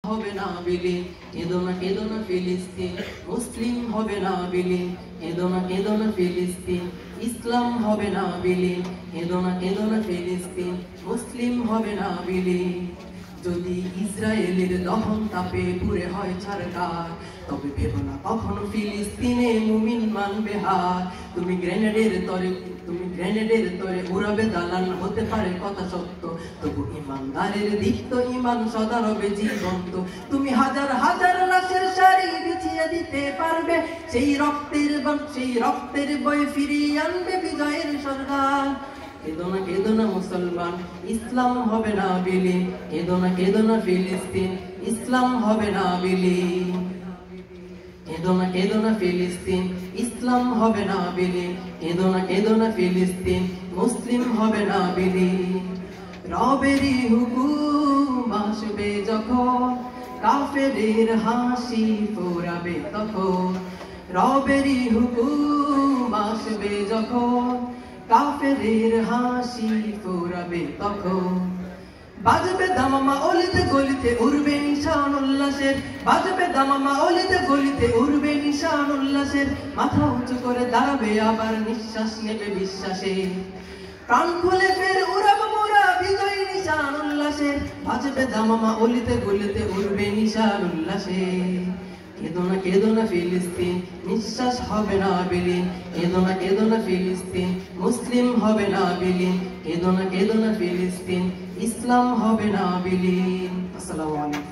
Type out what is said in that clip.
হবে না বিলীন, কেঁদো না ফিলিস্তিন, মুসলিম হবে না বিলীন, কেঁদো না ফিলিস্তিন, ইসলাম হবে না বিলীন, কেঁদো না ফিলিস্তিন, মুসলিম হবে না বিলীন। যদি ইসরায়েলের দহন তাপে পুড়ে হয় ছারখার, তবে ভেবো না কখনো ফিলিস্তিনে মুমিন মানবে হার। তুমি গ্রেনেডের তরে উড়াবে দালান, হতে পারে কথা সত্য, তবু ইমানদারের দীপ্ত ইমান সদা রবে জীবন্ত। তুমি হাজার হাজার লাশের সারি বিছিয়ে দিতে পারবে, সেই রক্তের বই ফিরিয়ে আনবে বিজয়ের সরকার। কেঁদো না মুসলমান, ইসলাম হবে না বিলীন, কেঁদো না ফিলিস্তিন, ইসলাম হবে না বিলীন। কেঁদো না ফিলিস্তিন, ইসলাম হবে না বিলীন, কেঁদো না ফিলিস্তিন, মুসলিম হবে না বিলীন। রবেরই হুকুম আসবে যখন, কাফেরের হাসি ফোরাবে তখন। রবেরই হুকুম আসবে যখন, কাফেরের হাসি ফোরাবে তখন। বাজবে দামামা অলিতে গলিতে উড়বে নিশান উল্লাসের, বাজবে দামামা অলিতে গলিতে উড়বে নিশান উল্লাসের। মাথা উঁচু করে দাঁড়াবে আবার নিঃশ্বাস নেবে বিশ্বাসে, প্রাণ খুলে ফের উড়াবো মোরা বিজয়ী নিশান উল্লাসের। বাজবে দামামা অলিতে গলিতে উড়বে নিশান উল্লাসের। কেঁদো না ফিলিস্তিন, নিঃশ্বাস হবে না বিলীন, কেঁদো না ফিলিস্তিন, মুসলিম হবে না বিলীন, কেঁদো না ফিলিস্তিন, ইসলাম হবে না বিলীন। আসসালামু আলাইকুম।